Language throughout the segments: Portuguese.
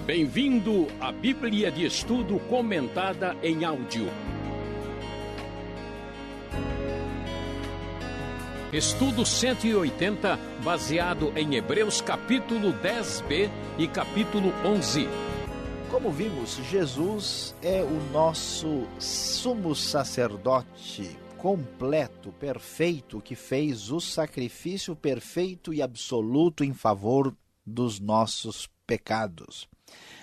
Bem-vindo à Bíblia de Estudo comentada em áudio. Estudo 180, baseado em Hebreus capítulo 10b e capítulo 11. Como vimos, Jesus é o nosso sumo sacerdote completo, perfeito, que fez o sacrifício perfeito e absoluto em favor dos nossos pecados.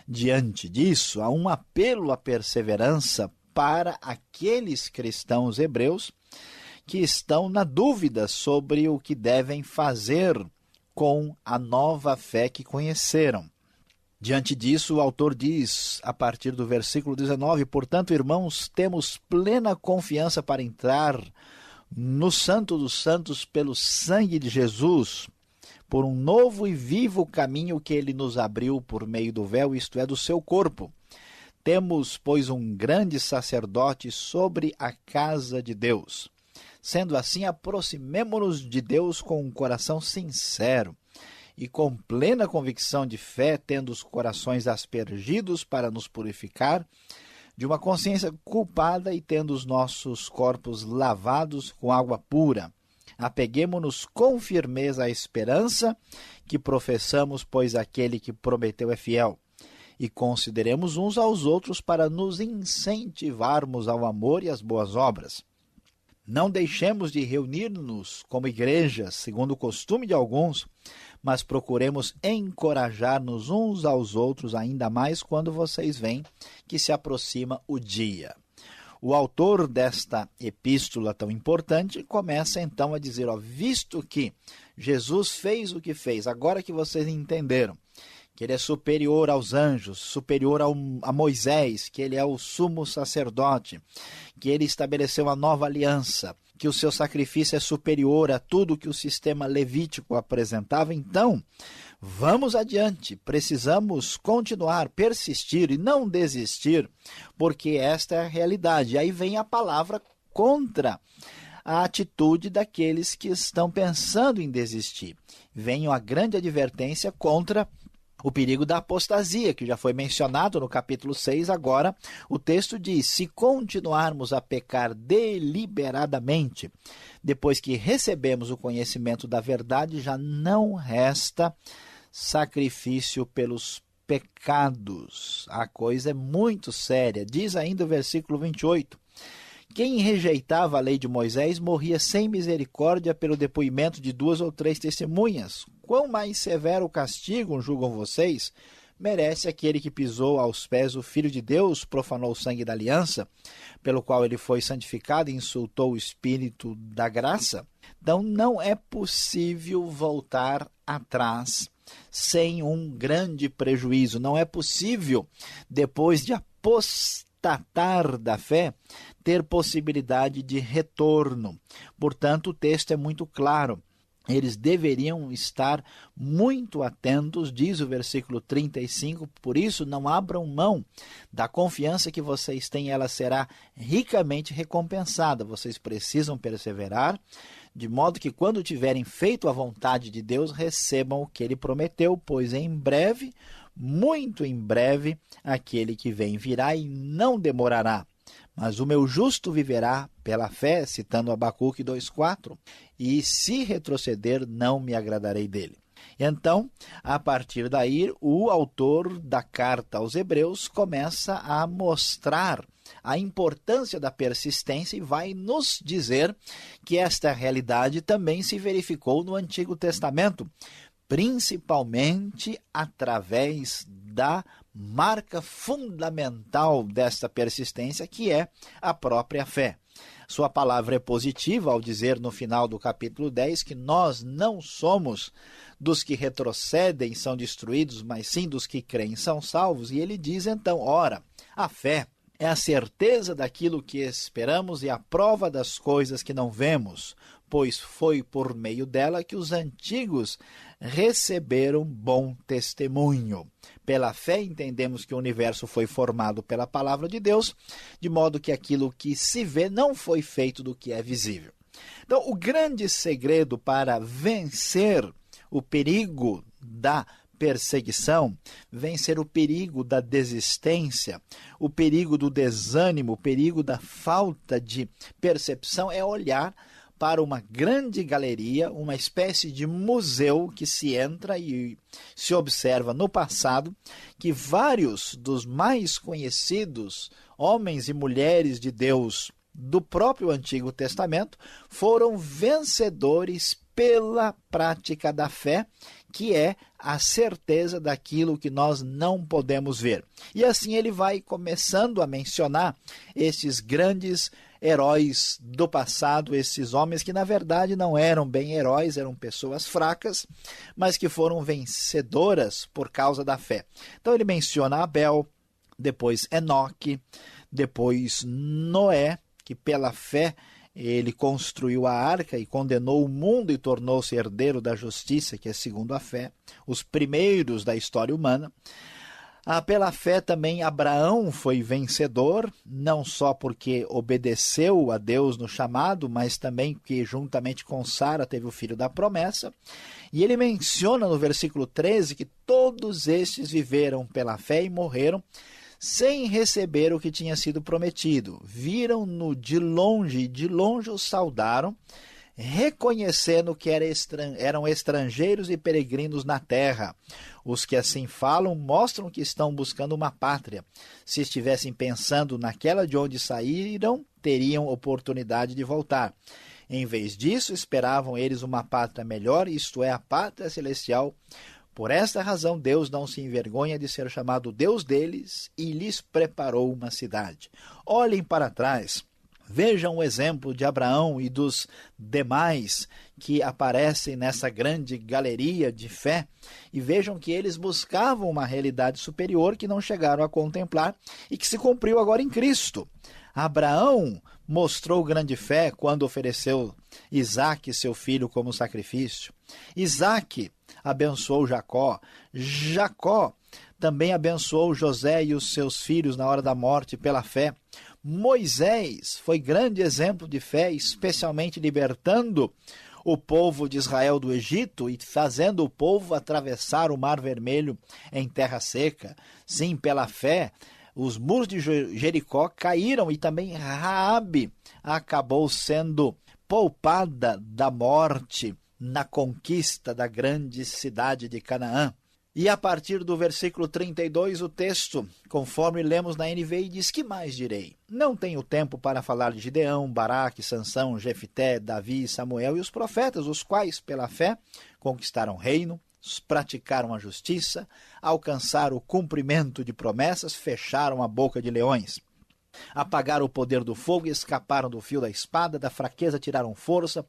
Diante disso, há um apelo à perseverança para aqueles cristãos hebreus que estão na dúvida sobre o que devem fazer com a nova fé que conheceram. Diante disso, o autor diz, a partir do versículo 19, portanto, irmãos, temos plena confiança para entrar no Santo dos Santos pelo sangue de Jesus, por um novo e vivo caminho que ele nos abriu por meio do véu, isto é, do seu corpo. Temos, pois, um grande sacerdote sobre a casa de Deus. Sendo assim, aproximemo-nos de Deus com um coração sincero e com plena convicção de fé, tendo os corações aspergidos para nos purificar de uma consciência culpada e tendo os nossos corpos lavados com água pura. Apeguemo-nos com firmeza à esperança que professamos, pois aquele que prometeu é fiel. E consideremos uns aos outros para nos incentivarmos ao amor e às boas obras. Não deixemos de reunir-nos como igreja, segundo o costume de alguns, mas procuremos encorajar-nos uns aos outros, ainda mais quando vocês veem que se aproxima o dia. O autor desta epístola tão importante começa então a dizer, visto que Jesus fez o que fez, agora que vocês entenderam que ele é superior aos anjos, superior a Moisés, que ele é o sumo sacerdote, que ele estabeleceu uma nova aliança, que o seu sacrifício é superior a tudo que o sistema levítico apresentava, então, vamos adiante, precisamos continuar, persistir e não desistir, porque esta é a realidade. Aí vem a palavra contra a atitude daqueles que estão pensando em desistir. Vem a grande advertência contra o perigo da apostasia, que já foi mencionado no capítulo 6, agora o texto diz, se continuarmos a pecar deliberadamente, depois que recebemos o conhecimento da verdade, já não resta sacrifício pelos pecados. A coisa é muito séria. Diz ainda o versículo 28, quem rejeitava a lei de Moisés morria sem misericórdia pelo depoimento de 2 ou 3 testemunhas. Quão mais severo castigo, julgam vocês, merece aquele que pisou aos pés o Filho de Deus, profanou o sangue da aliança, pelo qual ele foi santificado e insultou o Espírito da graça? Então não é possível voltar atrás sem um grande prejuízo. Não é possível, depois de apostatar da fé, ter possibilidade de retorno. Portanto, o texto é muito claro. Eles deveriam estar muito atentos, diz o versículo 35, por isso não abram mão da confiança que vocês têm, ela será ricamente recompensada. Vocês precisam perseverar, de modo que quando tiverem feito a vontade de Deus, recebam o que ele prometeu, pois em breve, muito em breve, aquele que vem virá e não demorará. Mas o meu justo viverá pela fé, citando Abacuque 2,4, e se retroceder, não me agradarei dele. Então, a partir daí, o autor da carta aos Hebreus começa a mostrar a importância da persistência e vai nos dizer que esta realidade também se verificou no Antigo Testamento, principalmente através da marca fundamental desta persistência, que é a própria fé. Sua palavra é positiva ao dizer no final do capítulo 10 que nós não somos dos que retrocedem e são destruídos, mas sim dos que creem e são salvos. E ele diz então, ora, a fé é a certeza daquilo que esperamos e a prova das coisas que não vemos, pois foi por meio dela que os antigos receberam bom testemunho. Pela fé entendemos que o universo foi formado pela palavra de Deus, de modo que aquilo que se vê não foi feito do que é visível. Então, o grande segredo para vencer o perigo da perseguição, vencer o perigo da desistência, o perigo do desânimo, o perigo da falta de percepção, é olhar para uma grande galeria, uma espécie de museu que se entra e se observa no passado que vários dos mais conhecidos homens e mulheres de Deus do próprio Antigo Testamento foram vencedores pela prática da fé, que é a certeza daquilo que nós não podemos ver. E assim ele vai começando a mencionar esses grandes heróis do passado, esses homens que na verdade não eram bem heróis, eram pessoas fracas, mas que foram vencedoras por causa da fé. Então ele menciona Abel, depois Enoque, depois Noé, que pela fé ele construiu a arca e condenou o mundo e tornou-se herdeiro da justiça, que é segundo a fé, os primeiros da história humana. Pela fé também Abraão foi vencedor, não só porque obedeceu a Deus no chamado, mas também porque juntamente com Sara teve o filho da promessa. E ele menciona no versículo 13 que todos estes viveram pela fé e morreram sem receber o que tinha sido prometido. Viram-no de longe o saudaram, reconhecendo que eram estrangeiros e peregrinos na terra. Os que assim falam mostram que estão buscando uma pátria. Se estivessem pensando naquela de onde saíram, teriam oportunidade de voltar. Em vez disso, esperavam eles uma pátria melhor, isto é, a pátria celestial. Por esta razão, Deus não se envergonha de ser chamado Deus deles e lhes preparou uma cidade. Olhem para trás, vejam o exemplo de Abraão e dos demais que aparecem nessa grande galeria de fé e vejam que eles buscavam uma realidade superior que não chegaram a contemplar e que se cumpriu agora em Cristo. Abraão mostrou grande fé quando ofereceu Isaque, seu filho, como sacrifício. Isaque abençoou Jacó. Jacó também abençoou José e os seus filhos na hora da morte pela fé. Moisés foi grande exemplo de fé, especialmente libertando o povo de Israel do Egito e fazendo o povo atravessar o Mar Vermelho em terra seca. Sim, pela fé, os muros de Jericó caíram e também Raabe acabou sendo poupada da morte na conquista da grande cidade de Canaã. E a partir do versículo 32, o texto, conforme lemos na NVI, diz: que mais direi? Não tenho tempo para falar de Gideão, Baraque, Sansão, Jefité, Davi, Samuel e os profetas, os quais, pela fé, conquistaram reino, praticaram a justiça, alcançaram o cumprimento de promessas, fecharam a boca de leões. Apagaram o poder do fogo e escaparam do fio da espada, da fraqueza tiraram força,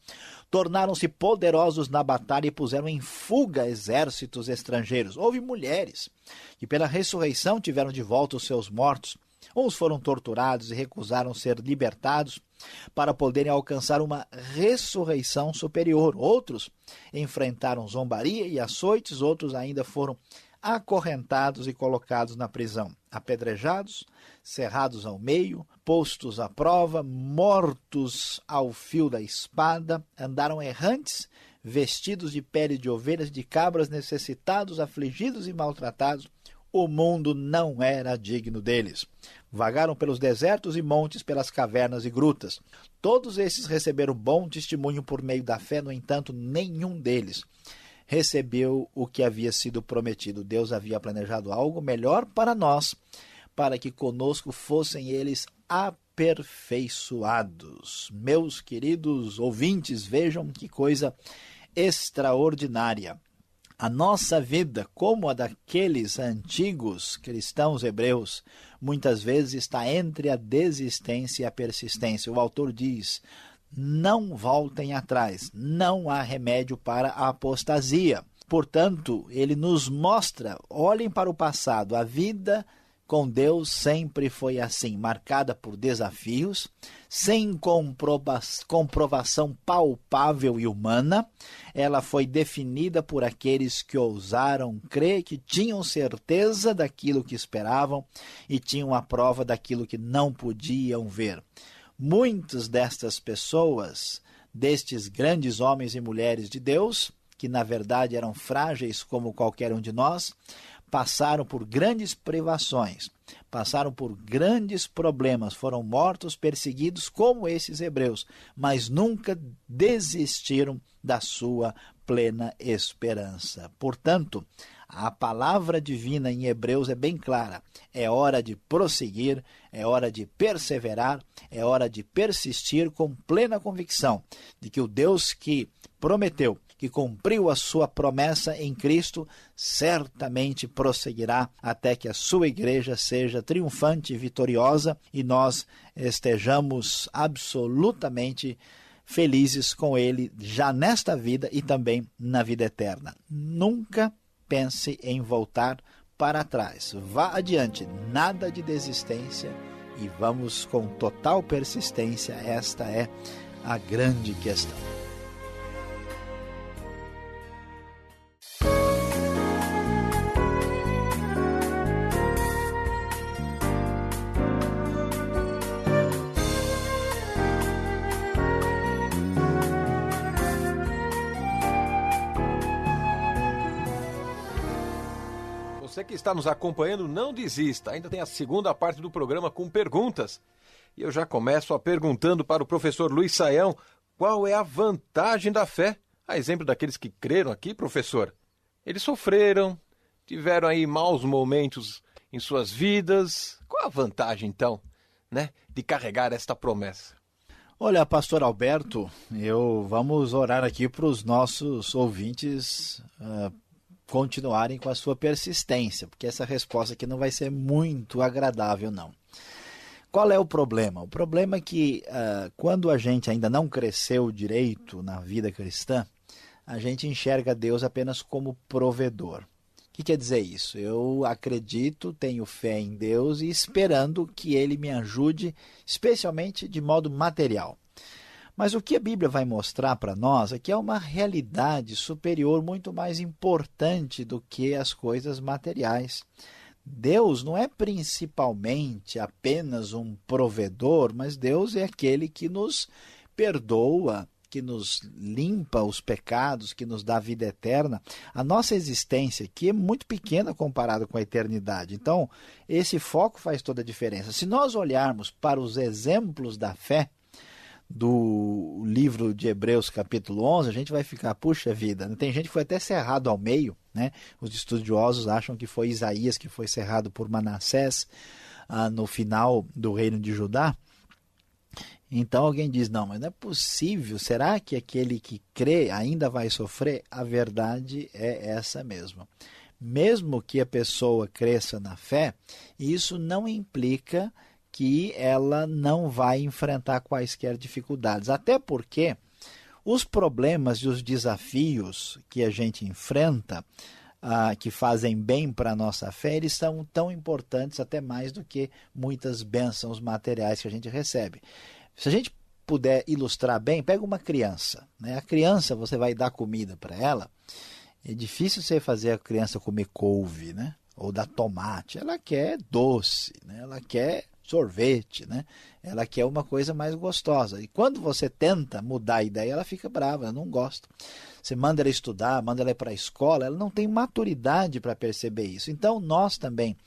tornaram-se poderosos na batalha e puseram em fuga exércitos estrangeiros. Houve mulheres que pela ressurreição tiveram de volta os seus mortos. Uns foram torturados e recusaram ser libertados para poderem alcançar uma ressurreição superior. Outros enfrentaram zombaria e açoites, outros ainda foram acorrentados e colocados na prisão, apedrejados, cerrados ao meio, postos à prova, mortos ao fio da espada, andaram errantes, vestidos de pele de ovelhas, de cabras, necessitados, afligidos e maltratados. O mundo não era digno deles. Vagaram pelos desertos e montes, pelas cavernas e grutas. Todos esses receberam bom testemunho por meio da fé, no entanto, nenhum deles recebeu o que havia sido prometido. Deus havia planejado algo melhor para nós, para que conosco fossem eles aperfeiçoados. Meus queridos ouvintes, vejam que coisa extraordinária. A nossa vida, como a daqueles antigos cristãos hebreus, muitas vezes está entre a desistência e a persistência. O autor diz: não voltem atrás, não há remédio para a apostasia. Portanto, ele nos mostra, olhem para o passado, a vida com Deus sempre foi assim, marcada por desafios, sem comprovação palpável e humana. Ela foi definida por aqueles que ousaram crer, que tinham certeza daquilo que esperavam e tinham a prova daquilo que não podiam ver. Muitas destas pessoas, destes grandes homens e mulheres de Deus, que na verdade eram frágeis como qualquer um de nós, passaram por grandes privações, passaram por grandes problemas, foram mortos, perseguidos como esses hebreus, mas nunca desistiram da sua plena esperança. Portanto, a palavra divina em Hebreus é bem clara. É hora de prosseguir, é hora de perseverar, é hora de persistir com plena convicção de que o Deus que prometeu, que cumpriu a sua promessa em Cristo, certamente prosseguirá até que a sua igreja seja triunfante e vitoriosa e nós estejamos absolutamente felizes com ele já nesta vida e também na vida eterna. Nunca pense em voltar para trás. Vá adiante, nada de desistência e vamos com total persistência. Esta é a grande questão. Você que está nos acompanhando, não desista. Ainda tem a segunda parte do programa com perguntas. E eu já começo perguntando para o professor Luiz Saião qual é a vantagem da fé. A exemplo daqueles que creram aqui, professor. Eles sofreram, tiveram aí maus momentos em suas vidas. Qual a vantagem, então, de carregar esta promessa? Olha, pastor Alberto, vamos orar aqui para os nossos ouvintes continuarem com a sua persistência, porque essa resposta aqui não vai ser muito agradável, não. Qual é o problema? O problema é que quando a gente ainda não cresceu direito na vida cristã, a gente enxerga Deus apenas como provedor. O que quer dizer isso? Eu acredito, tenho fé em Deus e esperando que Ele me ajude, especialmente de modo material. Mas o que a Bíblia vai mostrar para nós é que é uma realidade superior muito mais importante do que as coisas materiais. Deus não é principalmente apenas um provedor, mas Deus é aquele que nos perdoa, que nos limpa os pecados, que nos dá vida eterna. A nossa existência aqui é muito pequena comparada com a eternidade. Então, esse foco faz toda a diferença. Se nós olharmos para os exemplos da fé, do livro de Hebreus capítulo 11, a gente vai ficar, puxa vida, tem gente que foi até cerrado ao meio, Os estudiosos acham que foi Isaías que foi cerrado por Manassés no final do reino de Judá. Então alguém diz, não, mas não é possível, será que aquele que crê ainda vai sofrer? A verdade é essa mesmo. Mesmo que a pessoa cresça na fé, isso não implica que ela não vai enfrentar quaisquer dificuldades. Até porque os problemas e os desafios que a gente enfrenta, que fazem bem para a nossa fé, eles são tão importantes, até mais do que muitas bênçãos materiais que a gente recebe. Se a gente puder ilustrar bem, pega uma criança. A criança, você vai dar comida para ela, é difícil você fazer a criança comer couve, ou dar tomate. Ela quer doce, ela quer sorvete, Ela quer uma coisa mais gostosa. E quando você tenta mudar a ideia, ela fica brava, ela não gosta. Você manda ela estudar, manda ela ir para a escola, ela não tem maturidade para perceber isso. Então, nós também,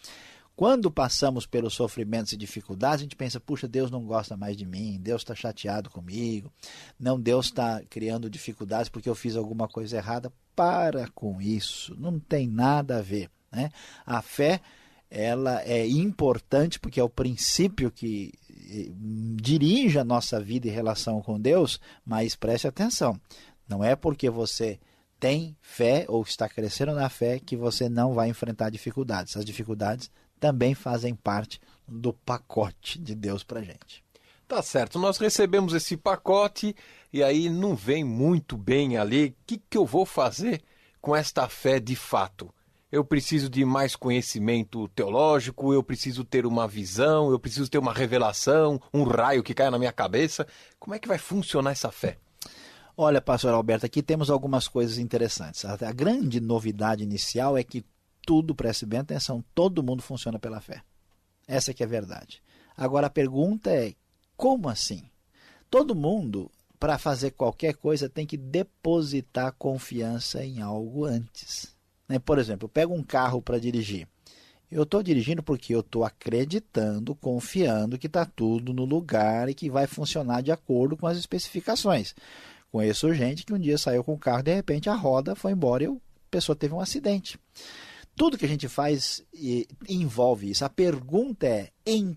quando passamos pelos sofrimentos e dificuldades, a gente pensa, puxa, Deus não gosta mais de mim, Deus está chateado comigo, não, Deus está criando dificuldades porque eu fiz alguma coisa errada. Para com isso, não tem nada a ver. A fé, ela é importante porque é o princípio que dirige a nossa vida em relação com Deus, mas preste atenção, não é porque você tem fé ou está crescendo na fé que você não vai enfrentar dificuldades. As dificuldades também fazem parte do pacote de Deus para a gente. Tá certo, nós recebemos esse pacote e aí não vem muito bem ali. O que eu vou fazer com esta fé de fato? Eu preciso de mais conhecimento teológico, eu preciso ter uma visão, eu preciso ter uma revelação, um raio que caia na minha cabeça. Como é que vai funcionar essa fé? Olha, pastor Alberto, aqui temos algumas coisas interessantes. A grande novidade inicial é que tudo, preste bem atenção, todo mundo funciona pela fé. Essa que é a verdade. Agora a pergunta é, como assim? Todo mundo para fazer qualquer coisa, tem que depositar confiança em algo antes. Por exemplo, eu pego um carro para dirigir. Eu estou dirigindo porque eu estou acreditando, confiando que está tudo no lugar e que vai funcionar de acordo com as especificações. Conheço gente que um dia saiu com o carro e de repente a roda foi embora e a pessoa teve um acidente. Tudo que a gente faz envolve isso. A pergunta é em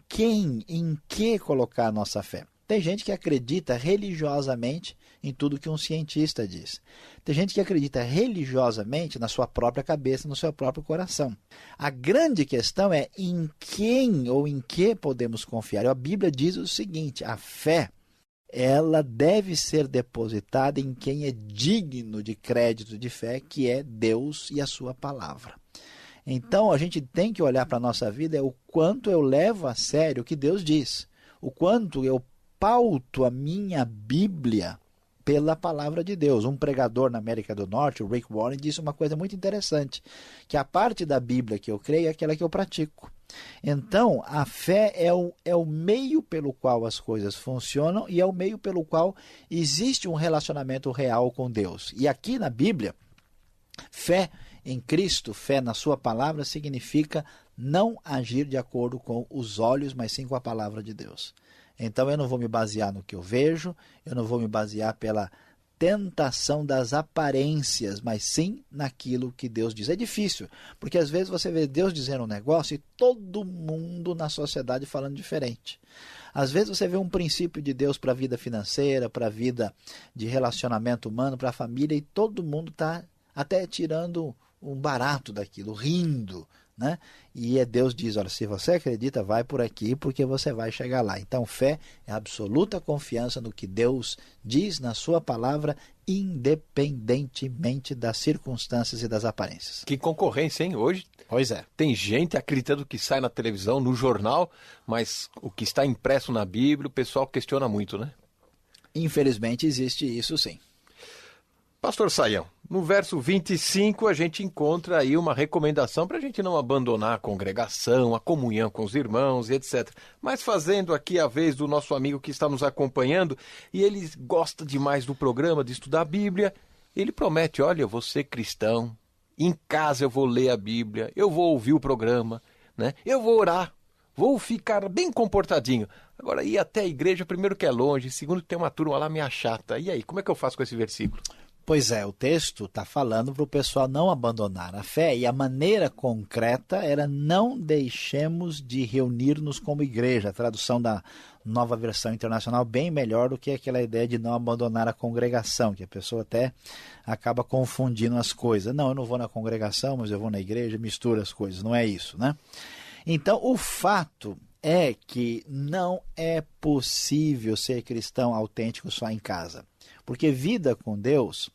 que colocar a nossa fé? Tem gente que acredita religiosamente em tudo que um cientista diz. Tem gente que acredita religiosamente na sua própria cabeça, no seu próprio coração. A grande questão é em quem ou em que podemos confiar. A Bíblia diz o seguinte, a fé, ela deve ser depositada em quem é digno de crédito de fé, que é Deus e a sua palavra. Então, a gente tem que olhar para a nossa vida o quanto eu levo a sério o que Deus diz, o quanto eu pauto a minha Bíblia pela palavra de Deus. Um pregador na América do Norte, o Rick Warren, disse uma coisa muito interessante, que a parte da Bíblia que eu creio é aquela que eu pratico. Então, a fé é o meio pelo qual as coisas funcionam e é o meio pelo qual existe um relacionamento real com Deus. E aqui na Bíblia, fé em Cristo, fé na sua palavra, significa não agir de acordo com os olhos, mas sim com a palavra de Deus. Então eu não vou me basear no que eu vejo, eu não vou me basear pela tentação das aparências, mas sim naquilo que Deus diz. É difícil, porque às vezes você vê Deus dizendo um negócio e todo mundo na sociedade falando diferente. Às vezes você vê um princípio de Deus para a vida financeira, para a vida de relacionamento humano, para a família, e todo mundo está até tirando um barato daquilo, rindo, né? E Deus diz, olha, se você acredita, vai por aqui, porque você vai chegar lá. Então, fé é absoluta confiança no que Deus diz na sua palavra, independentemente das circunstâncias e das aparências. Que concorrência, hein? Hoje Pois é. tem gente acreditando que sai na televisão, no jornal, mas o que está impresso na Bíblia, o pessoal questiona muito, né? Infelizmente existe isso sim. Pastor Saião, no verso 25 a gente encontra aí uma recomendação para a gente não abandonar a congregação, a comunhão com os irmãos e etc. Mas fazendo aqui a vez do nosso amigo que está nos acompanhando e ele gosta demais do programa, de estudar a Bíblia, ele promete, olha, eu vou ser cristão, em casa eu vou ler a Bíblia, eu vou ouvir o programa, né? Eu vou orar, vou ficar bem comportadinho. Agora, ir até a igreja, primeiro que é longe, segundo que tem uma turma lá meio chata. E aí, como é que eu faço com esse versículo? Pois é, o texto está falando para o pessoal não abandonar a fé, e a maneira concreta era não deixemos de reunir-nos como igreja. A tradução da Nova Versão Internacional bem melhor do que aquela ideia de não abandonar a congregação, que a pessoa até acaba confundindo as coisas. Não, eu não vou na congregação, mas eu vou na igreja, mistura as coisas, não é isso, né? Então, o fato é que não é possível ser cristão autêntico só em casa. Porque vida com Deus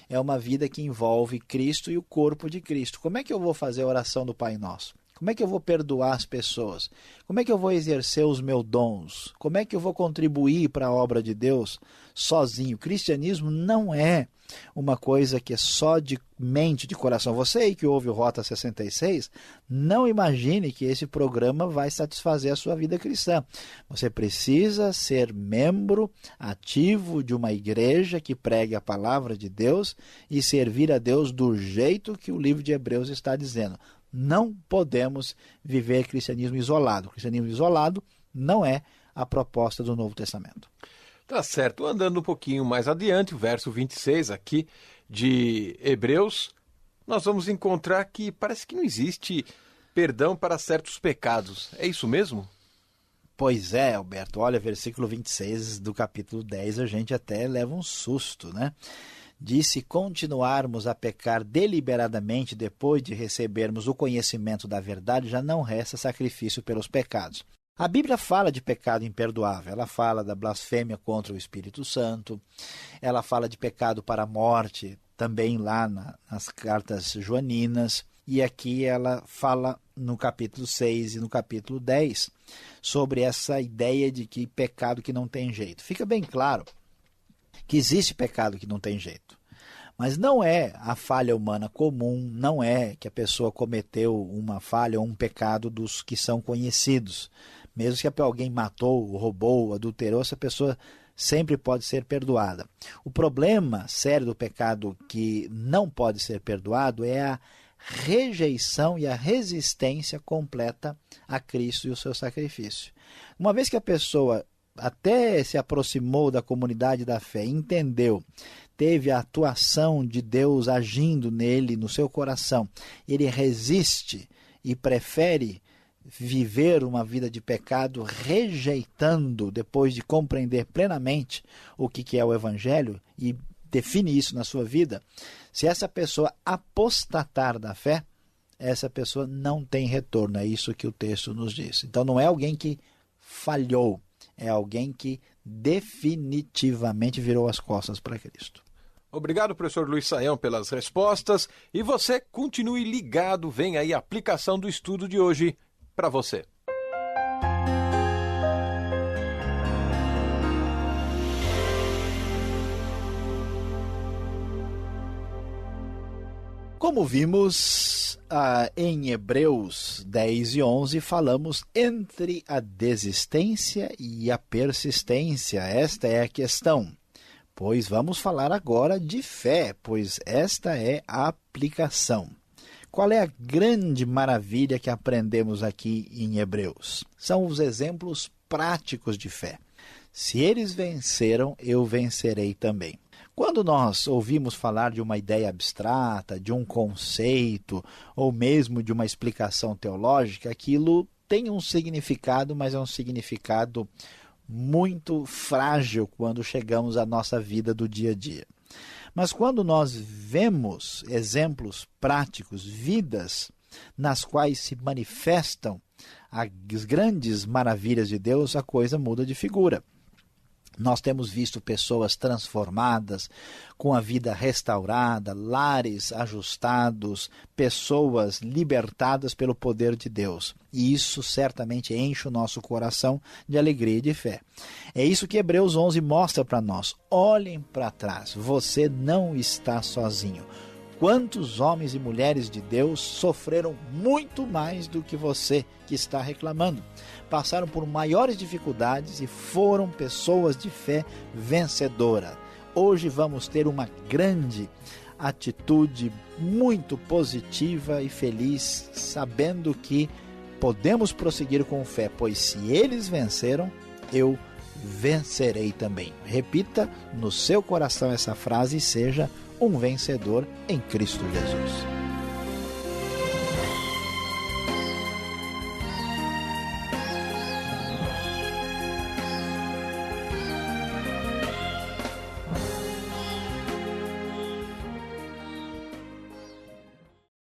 é uma vida que envolve Cristo e o corpo de Cristo. Como é que eu vou fazer a oração do Pai Nosso? Como é que eu vou perdoar as pessoas? Como é que eu vou exercer os meus dons? Como é que eu vou contribuir para a obra de Deus sozinho? O cristianismo não é uma coisa que é só de mente, de coração. Você aí que ouve o Rota 66, não imagine que esse programa vai satisfazer a sua vida cristã. Você precisa ser membro ativo de uma igreja que pregue a palavra de Deus e servir a Deus do jeito que o livro de Hebreus está dizendo. Não podemos viver cristianismo isolado. O cristianismo isolado não é a proposta do Novo Testamento. Tá certo. Andando um pouquinho mais adiante, o verso 26 aqui de Hebreus, nós vamos encontrar que parece que não existe perdão para certos pecados. É isso mesmo? Pois é, Alberto. Olha, versículo 26 do capítulo 10, a gente até leva um susto, né? Diz: se continuarmos a pecar deliberadamente depois de recebermos o conhecimento da verdade, já não resta sacrifício pelos pecados. A Bíblia fala de pecado imperdoável, ela fala da blasfêmia contra o Espírito Santo, ela fala de pecado para a morte, também lá nas cartas joaninas, e aqui ela fala no capítulo 6 e no capítulo 10 sobre essa ideia de que pecado que não tem jeito. Fica bem claro que existe pecado que não tem jeito. Mas não é a falha humana comum, não é que a pessoa cometeu uma falha ou um pecado dos que são conhecidos. Mesmo que alguém matou, roubou, adulterou, essa pessoa sempre pode ser perdoada. O problema sério do pecado que não pode ser perdoado é a rejeição e a resistência completa a Cristo e o seu sacrifício. Uma vez que a pessoa até se aproximou da comunidade da fé, entendeu, teve a atuação de Deus agindo nele, no seu coração, ele resiste e prefere viver uma vida de pecado, rejeitando, depois de compreender plenamente o que é o Evangelho e define isso na sua vida. Se essa pessoa apostatar da fé, essa pessoa não tem retorno. É isso que o texto nos diz. Então não é alguém que falhou, é alguém que definitivamente virou as costas para Cristo. Obrigado, professor Luiz Saião, pelas respostas. E você continue ligado, vem aí a aplicação do estudo de hoje para você. Como vimos em Hebreus 10 e 11, falamos entre a desistência e a persistência. Esta é a questão. Pois vamos falar agora de fé, pois esta é a aplicação. Qual é a grande maravilha que aprendemos aqui em Hebreus? São os exemplos práticos de fé. Se eles venceram, eu vencerei também. Quando nós ouvimos falar de uma ideia abstrata, de um conceito, ou mesmo de uma explicação teológica, aquilo tem um significado, mas é um significado muito frágil quando chegamos à nossa vida do dia a dia. Mas quando nós vemos exemplos práticos, vidas nas quais se manifestam as grandes maravilhas de Deus, a coisa muda de figura. Nós temos visto pessoas transformadas, com a vida restaurada, lares ajustados, pessoas libertadas pelo poder de Deus. E isso certamente enche o nosso coração de alegria e de fé. É isso que Hebreus 11 mostra para nós. Olhem para trás, você não está sozinho. Quantos homens e mulheres de Deus sofreram muito mais do que você que está reclamando? Passaram por maiores dificuldades e foram pessoas de fé vencedora. Hoje vamos ter uma grande atitude muito positiva e feliz, sabendo que podemos prosseguir com fé, pois se eles venceram, eu vencerei também. Repita no seu coração essa frase e seja um vencedor em Cristo Jesus.